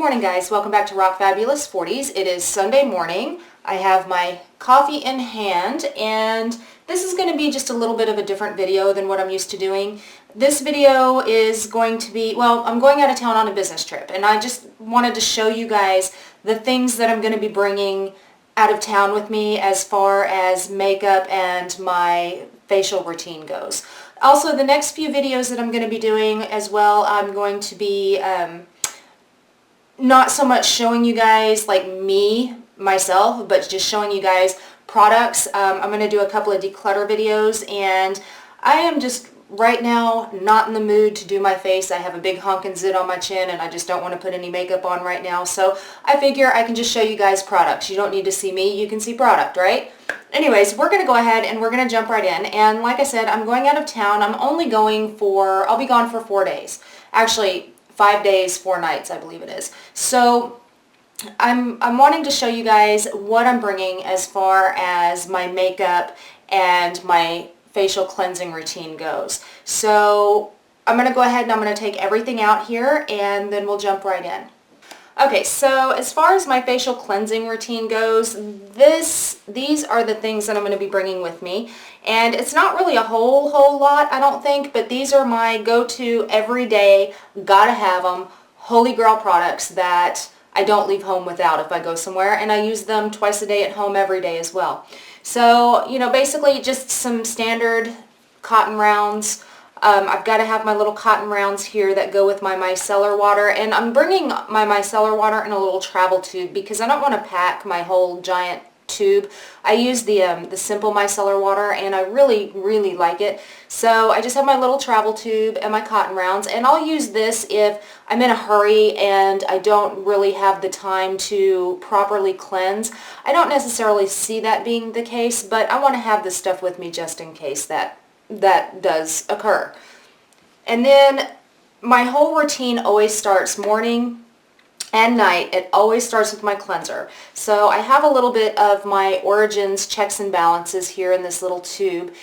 morning, guys. Welcome back to Rock Fabulous 40s. It is Sunday morning. I have my coffee in hand, and this is going to be just a little bit of a different video than what I'm used to doing. This video is going to be, well, I'm going out of town on a business trip, and I just wanted to show you guys the things that I'm going to be bringing out of town with me as far as makeup and my facial routine goes. Also, the next few videos that I'm going to be doing as well, I'm going to be not so much showing you guys like myself, but just showing you guys products. I'm going to do a couple of declutter videos, and I am just right now not in the mood to do my face. I have a big honkin' zit on my chin, and I just don't want to put any makeup on right now, so I figure I can just show you guys products. You don't need to see me, you can see product, right? Anyways, we're going to go ahead and we're going to jump right in, and like I said, I'm going out of town. I'll be gone for 4 days. Actually, 5 days, 4 nights, I believe it is. So I'm wanting to show you guys what I'm bringing as far as my makeup and my facial cleansing routine goes. So I'm going to go ahead and I'm going to take everything out here, and then we'll jump right in. Okay, so as far as my facial cleansing routine goes, these are the things that I'm going to be bringing with me. And it's not really a whole lot, I don't think, but these are my go-to everyday, gotta have them, holy grail products that I don't leave home without if I go somewhere, and I use them twice a day at home every day as well. So, you know, basically just some standard cotton rounds. I've got to have my little cotton rounds here that go with my micellar water, and I'm bringing my micellar water in a little travel tube because I don't want to pack my whole giant tube. I use the simple micellar water, and I really like it. So I just have my little travel tube and my cotton rounds, and I'll use this if I'm in a hurry and I don't really have the time to properly cleanse. I don't necessarily see that being the case, but I want to have this stuff with me just in case that does occur. And then my whole routine always starts morning and night. It always starts with my cleanser. So I have a little bit of my Origins Checks and Balances here in this little tube,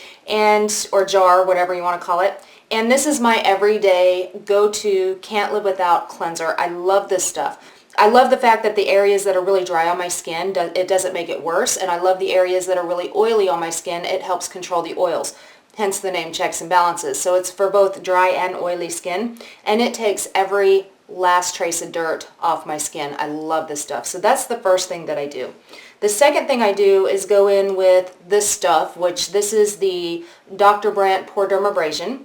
or jar, whatever you want to call it. And this is my everyday go-to, can't live without cleanser. I love this stuff. I love the fact that the areas that are really dry on my skin, it doesn't make it worse. And I love the areas that are really oily on my skin. It helps control the oils. Hence the name Checks and Balances. So it's for both dry and oily skin, and it takes every last trace of dirt off my skin. I love this stuff. So that's the first thing that I do. The second thing I do is go in with this stuff, which this is the Dr. Brandt Pore Dermabrasion.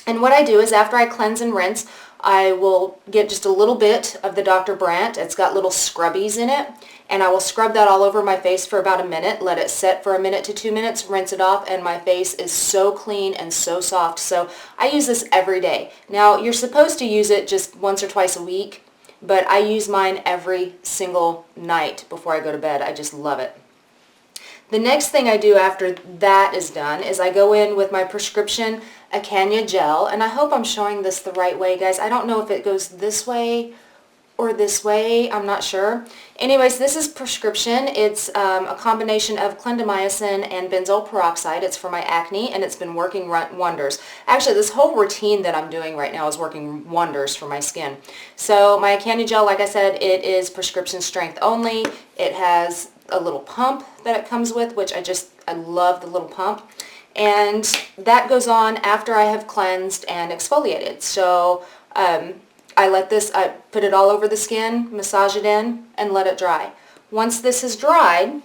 And what I do is after I cleanse and rinse, I will get just a little bit of the Dr. Brandt. It's got little scrubbies in it, and I will scrub that all over my face for about a minute, let it set for 1 to 2 minutes, rinse it off, and my face is so clean and so soft. So I use this every day. Now, you're supposed to use it just once or twice a week, but I use mine every single night before I go to bed. I just love it. The next thing I do after that is done is I go in with my prescription Acanya gel, and I hope I'm showing this the right way, guys. I don't know if it goes this way or this way. I'm not sure. Anyways, this is prescription. It's a combination of clindamycin and benzoyl peroxide. It's for my acne, and it's been working wonders. Actually, this whole routine that I'm doing right now is working wonders for my skin. So my Acanya gel, like I said, it is prescription strength only. It has a little pump that it comes with, which I love the little pump. And that goes on after I have cleansed and exfoliated. So I put it all over the skin, massage it in, and let it dry. Once this is dried,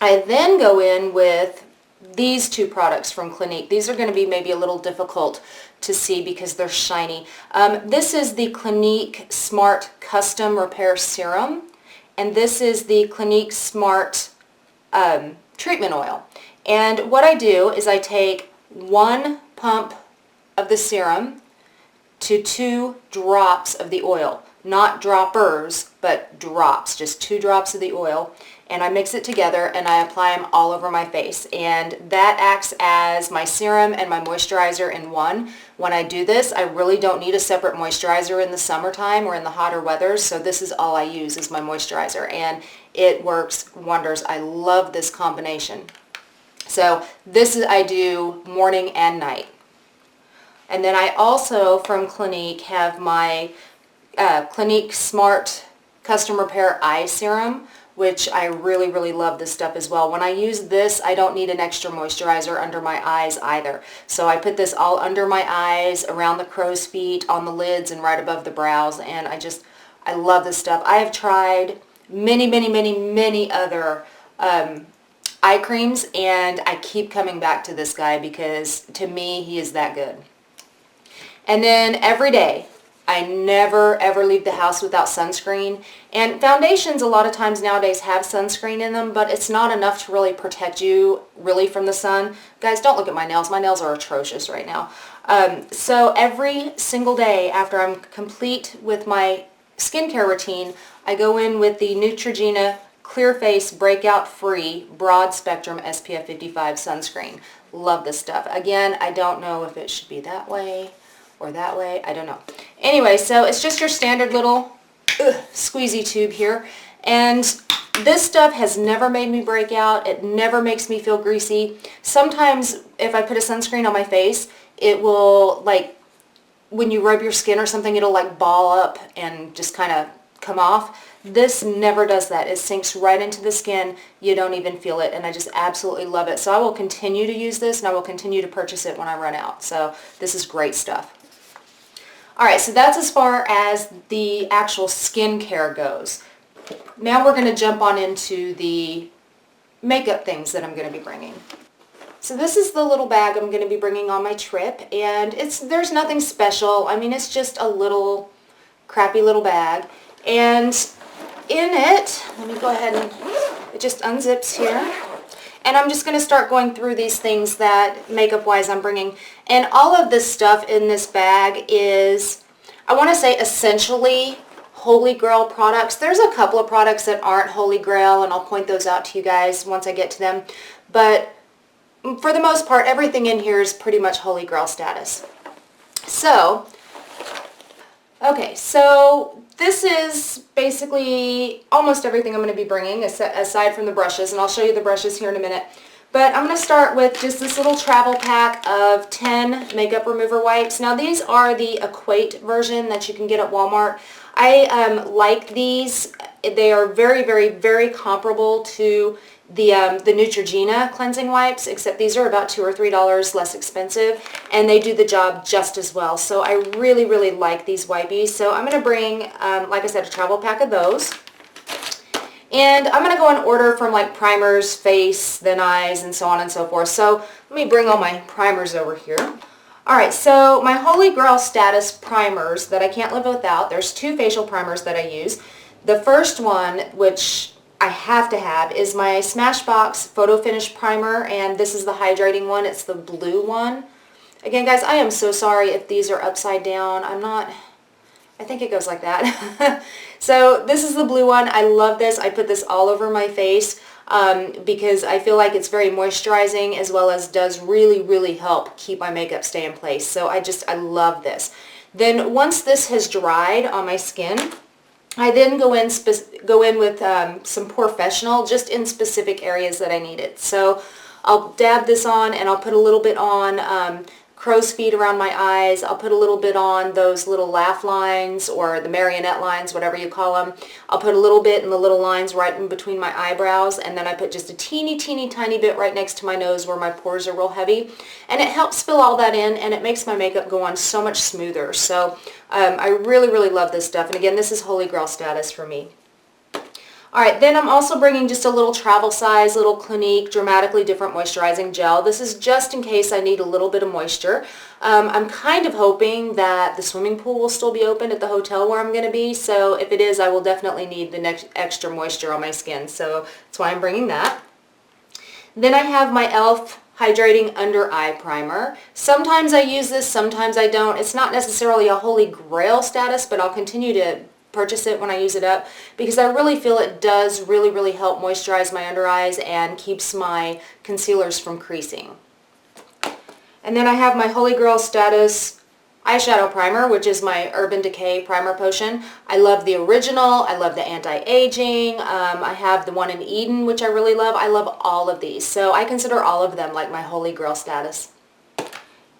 I then go in with these two products from Clinique. These are going to be maybe a little difficult to see because they're shiny. This is the Clinique Smart Custom Repair Serum, and this is the Clinique Smart Treatment Oil. And what I do is I take 1 pump of the serum to 2 drops of the oil. Not droppers, but drops. Just 2 drops of the oil. And I mix it together and I apply them all over my face. And that acts as my serum and my moisturizer in one. When I do this, I really don't need a separate moisturizer in the summertime or in the hotter weather. So this is all I use is my moisturizer. And it works wonders. I love this combination. So I do morning and night. And then I also, from Clinique, have my Clinique Smart Custom Repair Eye Serum, which I really, really love this stuff as well. When I use this, I don't need an extra moisturizer under my eyes either. So I put this all under my eyes, around the crow's feet, on the lids, and right above the brows, and I love this stuff. I have tried many, many, many, many other eye creams, and I keep coming back to this guy because to me, he is that good. And then every day, I never ever leave the house without sunscreen. And foundations a lot of times nowadays have sunscreen in them, but it's not enough to really protect you really from the sun. Guys, don't look at my nails. My nails are atrocious right now. So every single day after I'm complete with my skincare routine, I go in with the Neutrogena Clear Face Breakout Free Broad Spectrum SPF 55 sunscreen. Love this stuff. Again, I don't know if it should be that way or that way. I don't know. Anyway, so it's just your standard little squeezy tube here. And this stuff has never made me break out. It never makes me feel greasy. Sometimes if I put a sunscreen on my face, it will, like, when you rub your skin or something, it'll like ball up and just kind of come off. This never does that. It sinks right into the skin. You don't even feel it, and I just absolutely love it. So I will continue to use this, and I will continue to purchase it when I run out. So this is great stuff. Alright, so that's as far as the actual skincare goes. Now we're going to jump on into the makeup things that I'm going to be bringing. So this is the little bag I'm going to be bringing on my trip, and there's nothing special. I mean, it's just a little crappy little bag, and in it, let me go ahead and it just unzips here. And I'm just going to start going through these things that makeup-wise I'm bringing. And all of this stuff in this bag is, I want to say, essentially Holy Grail products. There's a couple of products that aren't Holy Grail, and I'll point those out to you guys once I get to them. But for the most part, everything in here is pretty much Holy Grail status. So, okay, so this is basically almost everything I'm going to be bringing aside from the brushes, and I'll show you the brushes here in a minute. But I'm going to start with just this little travel pack of 10 makeup remover wipes. Now these are the Equate version that you can get at Walmart. I like these. They are very, very, very comparable to the Neutrogena cleansing wipes, except these are about $2 or $3 less expensive, and they do the job just as well. So I really, really like these wipes. So I'm going to bring, like I said, a travel pack of those. And I'm going to go in order from like primers, face, then eyes, and so on and so forth. So let me bring all my primers over here. Alright, so my Holy Grail status primers that I can't live without, there's 2 facial primers that I use. The first one, which I have to have, is my Smashbox Photo Finish Primer, and this is the hydrating one. It's the blue one. Again, guys, I am so sorry if these are upside down. I think it goes like that. So this is the blue one. I love this. I put this all over my face because I feel like it's very moisturizing, as well as does really, really help keep my makeup stay in place. So I love this. Then once this has dried on my skin, I then go in with some Professional, just in specific areas that I need it. So I'll dab this on, and I'll put a little bit on crow's feet around my eyes. I'll put a little bit on those little laugh lines, or the marionette lines, whatever you call them. I'll put a little bit in the little lines right in between my eyebrows, and then I put just a teeny, teeny, tiny bit right next to my nose where my pores are real heavy. And it helps fill all that in, and it makes my makeup go on so much smoother. So I really, really love this stuff. And again, this is Holy Grail status for me. Alright, then I'm also bringing just a little travel size, little Clinique Dramatically Different Moisturizing Gel. This is just in case I need a little bit of moisture. I'm kind of hoping that the swimming pool will still be open at the hotel where I'm going to be, so if it is, I will definitely need the next extra moisture on my skin, so that's why I'm bringing that. Then I have my e.l.f. Hydrating Under Eye Primer. Sometimes I use this, sometimes I don't. It's not necessarily a Holy Grail status, but I'll continue to purchase it when I use it up, because I really feel it does really, really help moisturize my under eyes and keeps my concealers from creasing. And then I have my Holy Grail status eyeshadow primer, which is my Urban Decay Primer Potion. I love the original. I love the anti-aging. I have the one in Eden, which I really love. I love all of these. So I consider all of them like my Holy Grail status.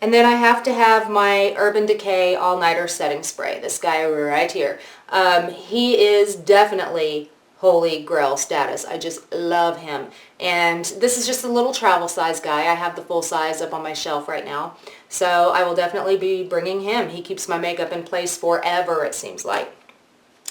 And then I have to have my Urban Decay All Nighter Setting Spray, this guy right here. He is definitely Holy Grail status. I just love him. And this is just a little travel size guy. I have the full size up on my shelf right now. So I will definitely be bringing him. He keeps my makeup in place forever, it seems like.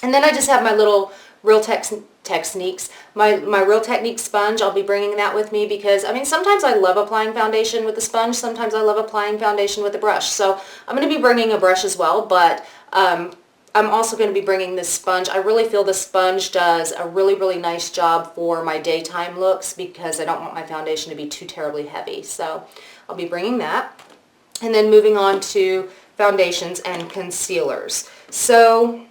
And then I just have my little Real Techniques, my Real Techniques sponge. I'll be bringing that with me because, I mean, sometimes I love applying foundation with the sponge. Sometimes I love applying foundation with the brush. So I'm going to be bringing a brush as well, but I'm also going to be bringing this sponge. I really feel the sponge does a really, really nice job for my daytime looks because I don't want my foundation to be too terribly heavy. So I'll be bringing that. And then moving on to foundations and concealers. So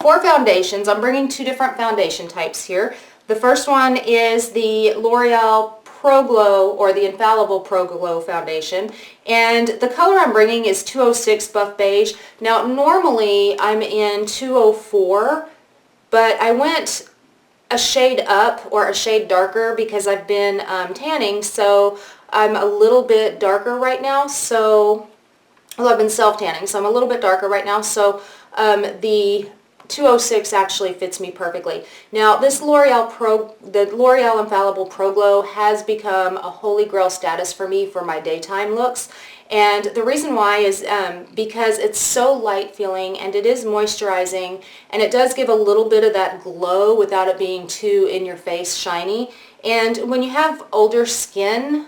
for foundations, I'm bringing two different foundation types here. The first one is the L'Oreal Pro Glow, or the Infallible Pro Glow foundation, and the color I'm bringing is 206 Buff Beige. Now normally I'm in 204, but I went a shade up or a shade darker because I've been tanning, so I'm a little bit darker right now. So, well, I've been self-tanning, so I'm a little bit darker right now, so the 206 actually fits me perfectly. Now this the L'Oreal Infallible Pro Glow has become a holy grail status for me for my daytime looks. And the reason why is because it's so light feeling and it is moisturizing, and it does give a little bit of that glow without it being too in your face shiny. And when you have older skin,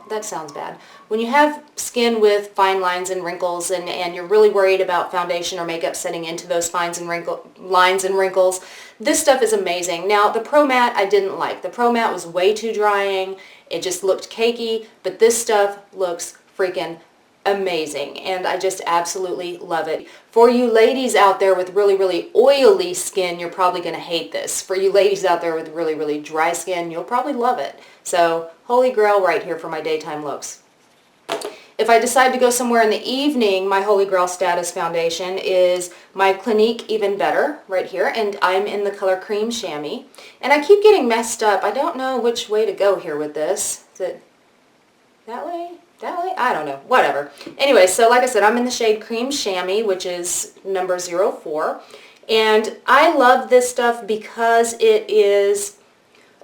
that sounds bad. When you have skin with fine lines and wrinkles and you're really worried about foundation or makeup setting into those lines and wrinkles, this stuff is amazing. Now the Pro Matte I didn't like. The Pro Matte was way too drying. It just looked cakey, but this stuff looks freaking amazing, and I just absolutely love it. For you ladies out there with really, really oily skin, you're probably going to hate this. For you ladies out there with really, really dry skin, you'll probably love it. So, holy grail right here for my daytime looks. If I decide to go somewhere in the evening, my holy grail status foundation is my Clinique Even Better right here, and I'm in the color Cream Chamois. And I keep getting messed up. I don't know which way to go here with this. Is it that way? That way? I don't know. Whatever. Anyway, so like I said, I'm in the shade Cream Chamois, which is number 04. And I love this stuff because it is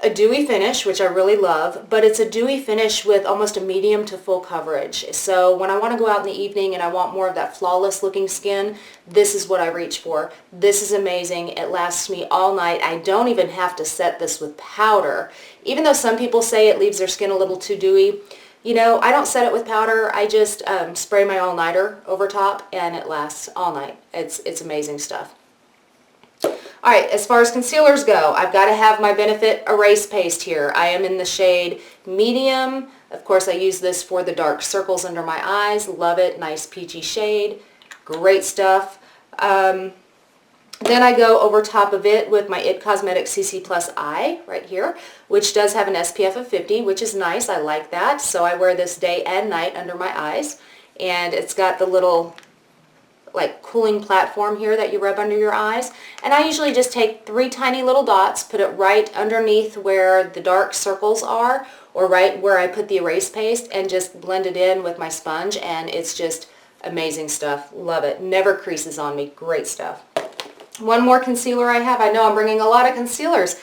a dewy finish, which I really love, but it's a dewy finish with almost a medium to full coverage. So when I want to go out in the evening and I want more of that flawless looking skin, this is what I reach for. This is amazing. It lasts me all night. I don't even have to set this with powder. Even though some people say it leaves their skin a little too dewy, you know, I don't set it with powder. I just spray my all-nighter over top and it lasts all night. It's amazing stuff. Alright, as far as concealers go, I've got to have my Benefit Erase Paste here. I am in the shade Medium. Of course, I use this for the dark circles under my eyes. Love it. Nice peachy shade. Great stuff. Then I go over top of it with my IT Cosmetics CC Plus Eye right here, which does have an SPF of 50, which is nice. I like that. So I wear this day and night under my eyes. And it's got the little like cooling platform here that you rub under your eyes. And I usually just take 3 tiny little dots, put it right underneath where the dark circles are, or right where I put the erase paste, and just blend it in with my sponge, and it's just amazing stuff. Love it. Never creases on me. Great stuff. One more concealer I have. I know I'm bringing a lot of concealers.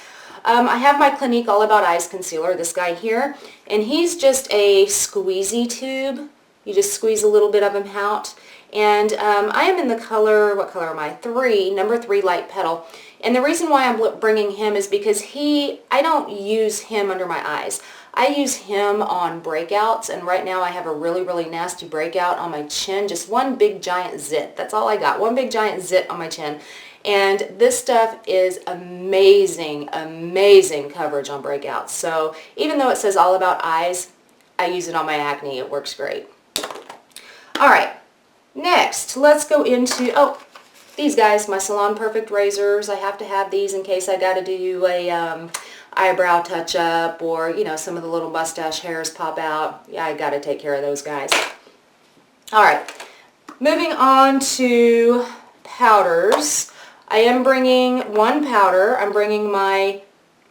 I have my Clinique All About Eyes concealer, this guy here, and he's just a squeezy tube. You just squeeze a little bit of him out. And I am in the color, what color am I? 3, number 3 Light Petal. And the reason why I'm bringing him is because I don't use him under my eyes. I use him on breakouts, and right now I have a really, really nasty breakout on my chin. Just one big giant zit. That's all I got. One big giant zit on my chin. And this stuff is amazing, amazing coverage on breakouts. So even though it says All About Eyes, I use it on my acne. It works great. All right. Next, let's go into, these guys, my Salon Perfect razors. I have to have these in case I got to do a eyebrow touch-up, or, you know, some of the little mustache hairs pop out. Yeah, I got to take care of those guys. All right, moving on to powders. I am bringing one powder. I'm bringing my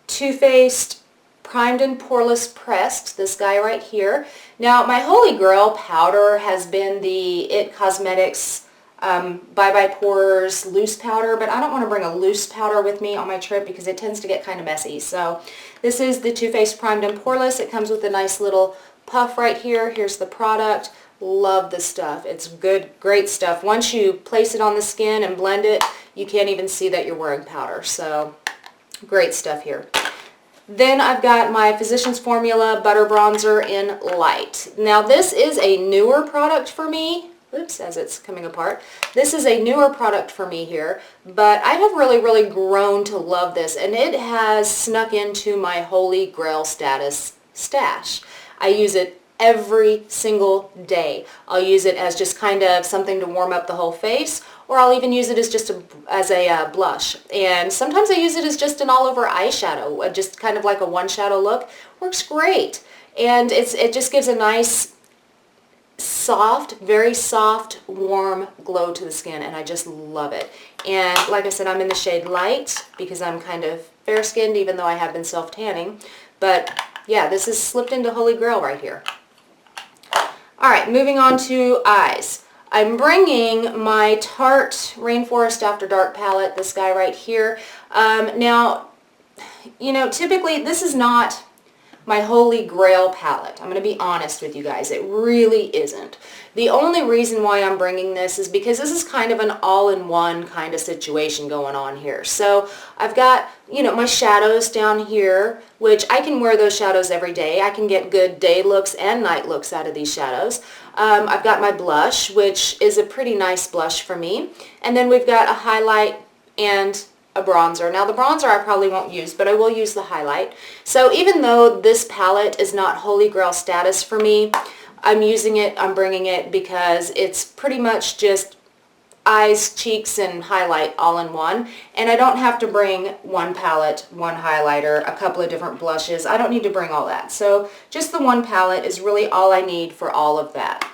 Too Faced Primed and Poreless Pressed, this guy right here. Now, my holy grail powder has been the IT Cosmetics Bye Bye Pores loose powder, but I don't want to bring a loose powder with me on my trip because it tends to get kind of messy. So this is the Too Faced Primed and Poreless. It comes with a nice little puff right here. Here's the product. Love this stuff. It's good, great stuff. Once you place it on the skin and blend it, you can't even see that you're wearing powder. So great stuff here. Then I've got my Physicians Formula Butter Bronzer in Light. Now this is a newer product for me. Oops, as it's coming apart. This is a newer product for me here, but I have really grown to love this, and it has snuck into my Holy Grail stash. I use it every single day. I'll use it as just kind of something to warm up the whole face, or I'll even use it as just a blush. And sometimes I use it as just an all-over eyeshadow, just kind of like a one shadow look. Works great. And it just gives a nice, soft, very soft, warm glow to the skin, and I just love it. And like I said, I'm in the shade Light because I'm kind of fair-skinned, even though I have been self-tanning. But yeah, this is slipped into Holy Grail right here. Alright, moving on to eyes. I'm bringing my Tarte Rainforest After Dark palette, this guy right here. Now, you know, typically this is not my Holy Grail palette. I'm going to be honest with you guys. It really isn't. The only reason why I'm bringing this is because this is kind of an all-in-one kind of situation going on here. So I've got, you know, my shadows down here, which I can wear those shadows every day. I can get good day looks and night looks out of these shadows. I've got my blush, which is a pretty nice blush for me. And then we've got a highlight and a bronzer. Now the bronzer I probably won't use, but I will use the highlight. So even though this palette is not Holy Grail status for me, I'm using it, I'm bringing it because it's pretty much just eyes, cheeks, and highlight all in one. And I don't have to bring one palette, one highlighter, a couple of different blushes. I don't need to bring all that. So just the one palette is really all I need for all of that.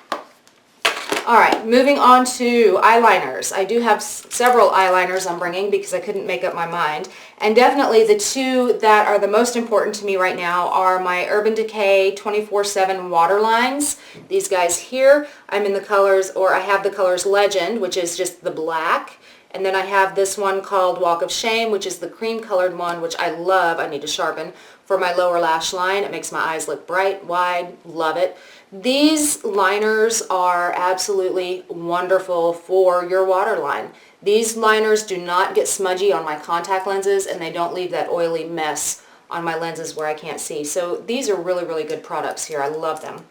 Alright, moving on to eyeliners. I do have several eyeliners I'm bringing because I couldn't make up my mind. And definitely the two that are the most important to me right now are my Urban Decay 24/7 Waterlines. These guys here, I'm in the colors, or I have the colors Legend, which is just the black. And then I have this one called Walk of Shame, which is the cream colored one, which I love. I need to sharpen for my lower lash line. It makes my eyes look bright, wide, love it. These liners are absolutely wonderful for your waterline. These liners do not get smudgy on my contact lenses, and they don't leave that oily mess on my lenses where I can't see. So these are really good products here. I love them.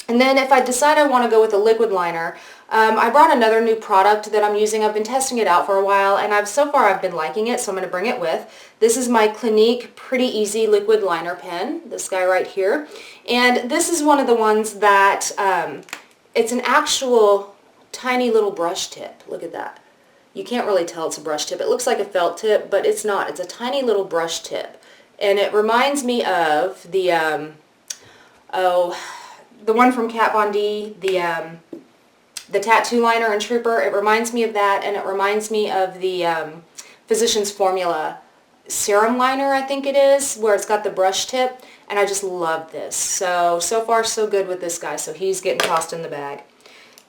And then if I decide I want to go with a liquid liner, I brought another new product that I'm using. I've been testing it out for a while, and so far I've been liking it, so I'm going to bring it with. This is my Clinique Pretty Easy Liquid Liner Pen, this guy right here. And this is one of the ones that, it's an actual tiny little brush tip. Look at that. You can't really tell it's a brush tip. It looks like a felt tip, but it's not. It's a tiny little brush tip. And it reminds me of the, the one from Kat Von D, the tattoo liner in Trooper. It reminds me of that, and it reminds me of the Physicians Formula serum liner, I think it is, where it's got the brush tip, and I just love this. So far so good with this guy, so he's getting tossed in the bag.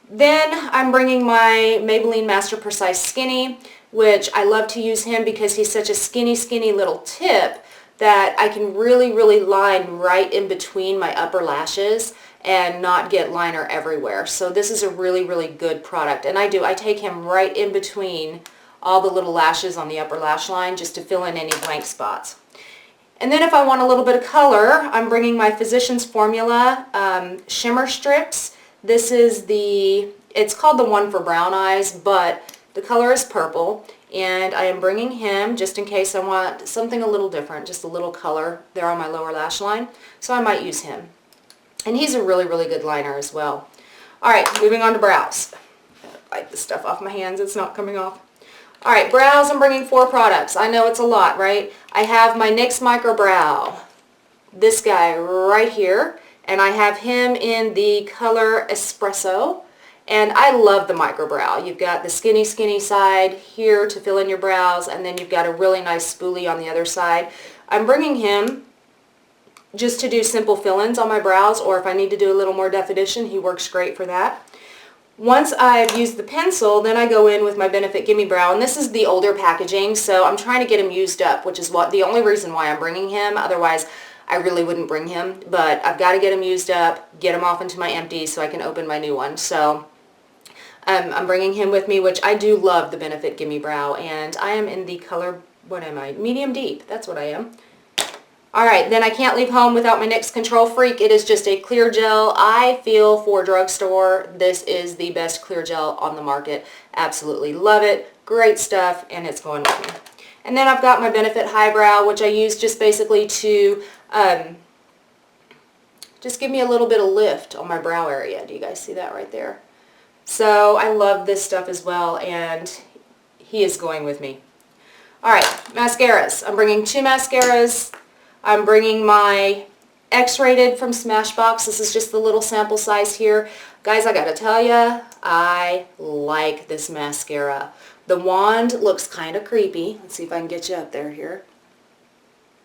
Then I'm bringing my Maybelline Master Precise Skinny, which I love to use him because he's such a skinny little tip that I can really line right in between my upper lashes and not get liner everywhere. So this is a really good product, and I take him right in between all the little lashes on the upper lash line just to fill in any blank spots. And then if I want a little bit of color, I'm bringing my Physicians Formula Shimmer Strips. This is it's called the one for brown eyes, but the color is purple, and I am bringing him just in case I want something a little different, just a little color there on my lower lash line, so I might use him. And he's a really good liner as well. Alright, moving on to brows. Wipe this stuff off my hands, it's not coming off. Alright, brows, I'm bringing 4 products. I know it's a lot, right? I have my NYX Micro Brow, this guy right here, and I have him in the color Espresso, and I love the Micro Brow. You've got the skinny side here to fill in your brows, and then you've got a really nice spoolie on the other side. I'm bringing him just to do simple fill-ins on my brows, or if I need to do a little more definition, he works great for that. Once I've used the pencil, then I go in with my Benefit Gimme Brow, and this is the older packaging, so I'm trying to get him used up, which is the only reason why I'm bringing him. Otherwise, I really wouldn't bring him, but I've got to get him used up, get him off into my empties so I can open my new one. So I'm bringing him with me, which I do love the Benefit Gimme Brow, and I am in the color, what am I? Medium deep. That's what I am. Alright, then I can't leave home without my NYX Control Freak. It is just a clear gel. I feel for drugstore, this is the best clear gel on the market. Absolutely love it. Great stuff, and it's going with me. And then I've got my Benefit Highbrow, which I use just basically to just give me a little bit of lift on my brow area. Do you guys see that right there? So I love this stuff as well, and he is going with me. Alright, mascaras. I'm bringing 2 mascaras. I'm bringing my X-Rated from Smashbox. This is just the little sample size here. Guys, I gotta tell ya, I like this mascara. The wand looks kind of creepy. Let's see if I can get you up there here.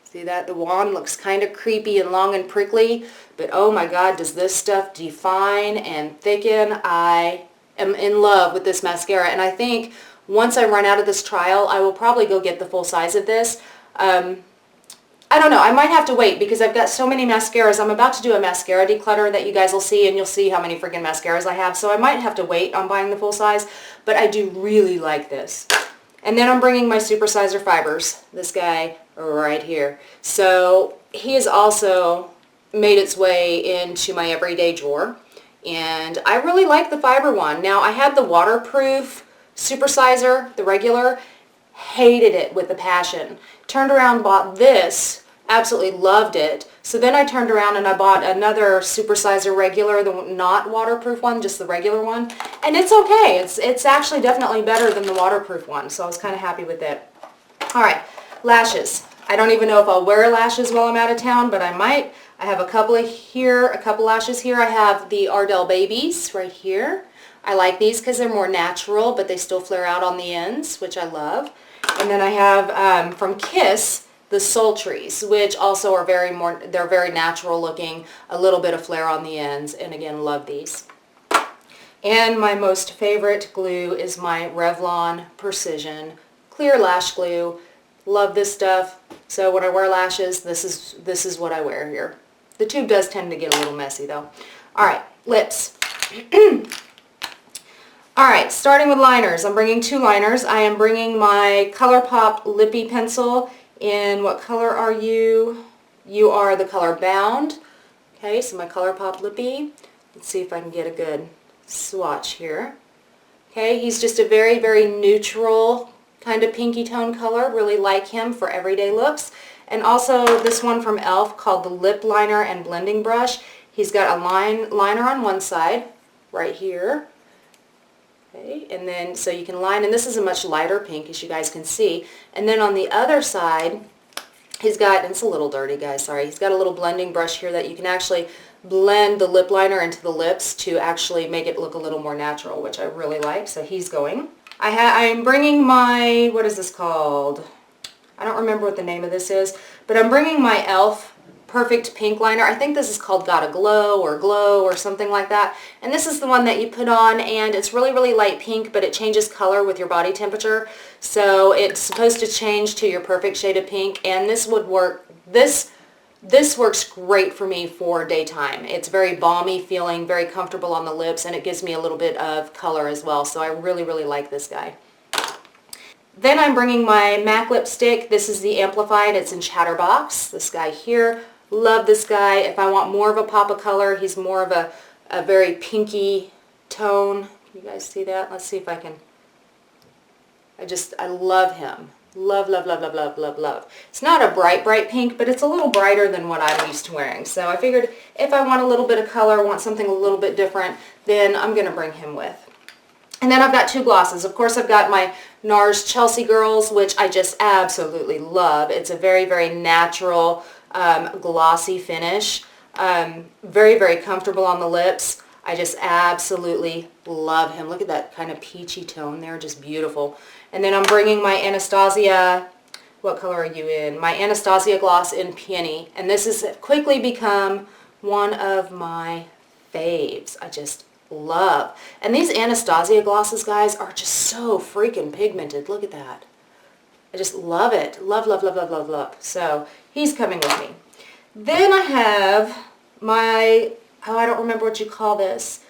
See that? The wand looks kind of creepy and long and prickly, but oh my god, does this stuff define and thicken. I am in love with this mascara, and I think once I run out of this trial, I will probably go get the full size of this. I don't know, I might have to wait because I've got so many mascaras. I'm about to do a mascara declutter that you guys will see, and you'll see how many freaking mascaras I have, so I might have to wait on buying the full size, but I do really like this. And then I'm bringing my Supersizer Fibers, this guy right here. So he has also made its way into my everyday drawer, and I really like the fiber one. Now, I had the waterproof Supersizer, the regular, hated it with a passion. Turned around, bought this, absolutely loved it. So then I turned around and I bought another Supersizer regular, the not waterproof one, just the regular one. And it's okay. It's actually definitely better than the waterproof one, so I was kind of happy with it. Alright, lashes. I don't even know if I'll wear lashes while I'm out of town, but I might. I have a couple lashes here. I have the Ardell Babies right here. I like these because they're more natural, but they still flare out on the ends, which I love. And then I have from Kiss the Sultries, which also are they're very natural looking, a little bit of flare on the ends, and again, love these. And my most favorite glue is my Revlon Precision Clear Lash Glue. Love this stuff. So when I wear lashes, this is what I wear here. The tube does tend to get a little messy though. Alright, lips. Alright, starting with liners. I'm bringing 2 liners. I am bringing my ColourPop Lippy Pencil in, what color are you? You are the color Bound. Okay, so my ColourPop Lippy. Let's see if I can get a good swatch here. Okay, he's just a very, very neutral kind of pinky tone color. Really like him for everyday looks. And also this one from e.l.f. called the Lip Liner and Blending Brush. He's got a liner on one side, right here. Okay, and then so you can line, and this is a much lighter pink as you guys can see. And then on the other side, he's got, and it's a little dirty guys, sorry, he's got a little blending brush here that you can actually blend the lip liner into the lips to actually make it look a little more natural, which I really like. So he's going. I'm bringing my, what is this called? I don't remember what the name of this is, but I'm bringing my e.l.f. Perfect Pink Liner. I think this is called Gotta Glow or something like that. And this is the one that you put on, and it's really, really light pink, but it changes color with your body temperature. So it's supposed to change to your perfect shade of pink, and this would work. This works great for me for daytime. It's very balmy feeling, very comfortable on the lips, and it gives me a little bit of color as well. So I really, really like this guy. Then I'm bringing my MAC lipstick. This is the Amplified. It's in Chatterbox. This guy here. Love this guy. If I want more of a pop of color, he's more of a very pinky tone. Can you guys see that? Let's see if I can. I love him. Love, love, love, love, love, love, love. It's not a bright, bright pink, but it's a little brighter than what I'm used to wearing. So I figured if I want a little bit of color, want something a little bit different, then I'm going to bring him with. And then I've got 2 glosses. Of course, I've got my NARS Chelsea Girls, which I just absolutely love. It's a very, very natural, glossy finish. Very, very comfortable on the lips. I just absolutely love him. Look at that kind of peachy tone there, just beautiful. And then I'm bringing my Anastasia, what color are you in? My Anastasia gloss in Peony. And this has quickly become one of my faves. I just love. And these Anastasia glosses, guys, are just so freaking pigmented. Look at that. I just love it. Love, love, love, love, love, love. So he's coming with me. Then I have my, I don't remember what you call this.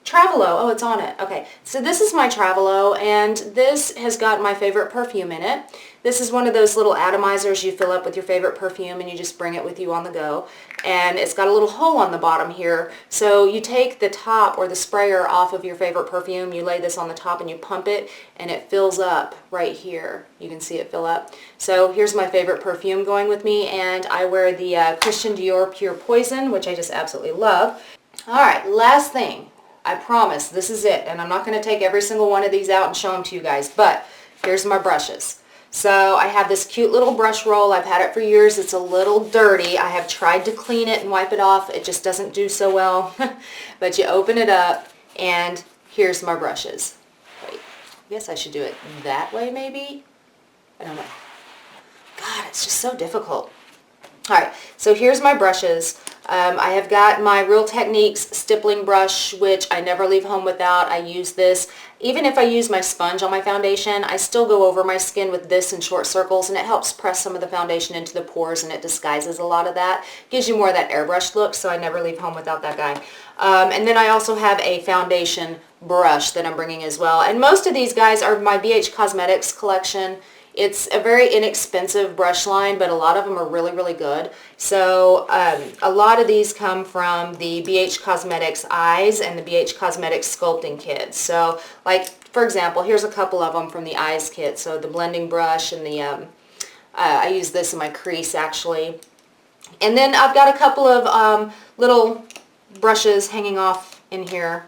Travelo. Oh, it's on it. Okay. So this is my Travelo, and this has got my favorite perfume in it. This is one of those little atomizers you fill up with your favorite perfume and you just bring it with you on the go. And it's got a little hole on the bottom here. So you take the top or the sprayer off of your favorite perfume, you lay this on the top and you pump it, and it fills up right here. You can see it fill up. So here's my favorite perfume going with me, and I wear the Christian Dior Pure Poison, which I just absolutely love. All right, last thing. I promise this is it, and I'm not going to take every single one of these out and show them to you guys, but here's my brushes. So I have this cute little brush roll. I've had it for years. It's a little dirty. I have tried to clean it and wipe it off. It just doesn't do so well. But you open it up, and here's my brushes. Wait, I guess I should do it that way maybe? I don't know. God, it's just so difficult. All right, so here's my brushes. I have got my Real Techniques stippling brush, which I never leave home without. I use this. Even if I use my sponge on my foundation, I still go over my skin with this in short circles, and it helps press some of the foundation into the pores, and it disguises a lot of that. Gives you more of that airbrushed look, so I never leave home without that guy. And then I also have a foundation brush that I'm bringing as well. And most of these guys are my BH Cosmetics collection. It's a very inexpensive brush line, but a lot of them are really, really good. So a lot of these come from the BH Cosmetics Eyes and the BH Cosmetics Sculpting Kit. So like, for example, here's a couple of them from the Eyes kit. So the blending brush and the, I use this in my crease actually. And then I've got a couple of little brushes hanging off in here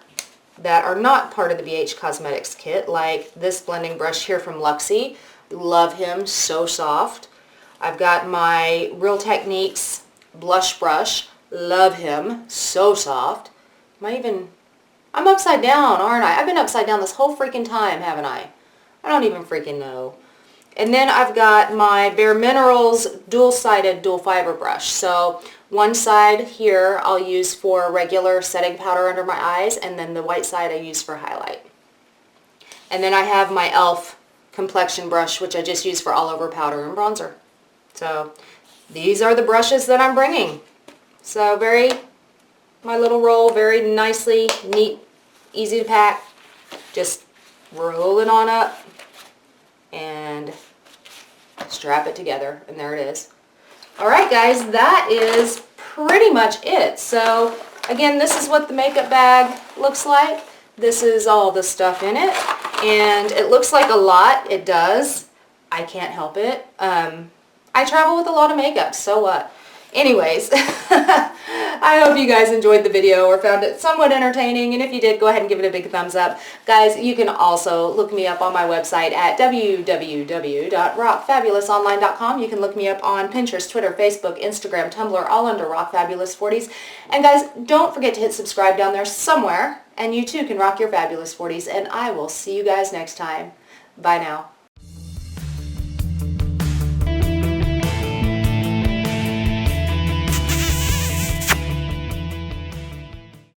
that are not part of the BH Cosmetics kit, like this blending brush here from Luxie. Love him, so soft. I've got my Real Techniques blush brush. Love him, so soft. I'm upside down, aren't I? I've been upside down this whole freaking time, haven't I? I don't even freaking know. And then I've got my Bare Minerals dual-sided dual fiber brush. So one side here I'll use for regular setting powder under my eyes, and then the white side I use for highlight. And then I have my e.l.f. complexion brush, which I just use for all over powder and bronzer. So these are the brushes that I'm bringing. So my little roll, very nicely, neat, easy to pack. Just roll it on up and strap it together, and there it is. Alright guys, that is pretty much it. So again, this is what the makeup bag looks like. This is all the stuff in it, and it looks like a lot. It does. I can't help it. I travel with a lot of makeup, so what? Anyways, I hope you guys enjoyed the video or found it somewhat entertaining, and if you did, go ahead and give it a big thumbs up. Guys, you can also look me up on my website at www.rockfabulous.online.com. You can look me up on Pinterest, Twitter, Facebook, Instagram, Tumblr, all under RockFabulous40s. And guys, don't forget to hit subscribe down there somewhere, and you too can rock your fabulous 40s, and I will see you guys next time. Bye now.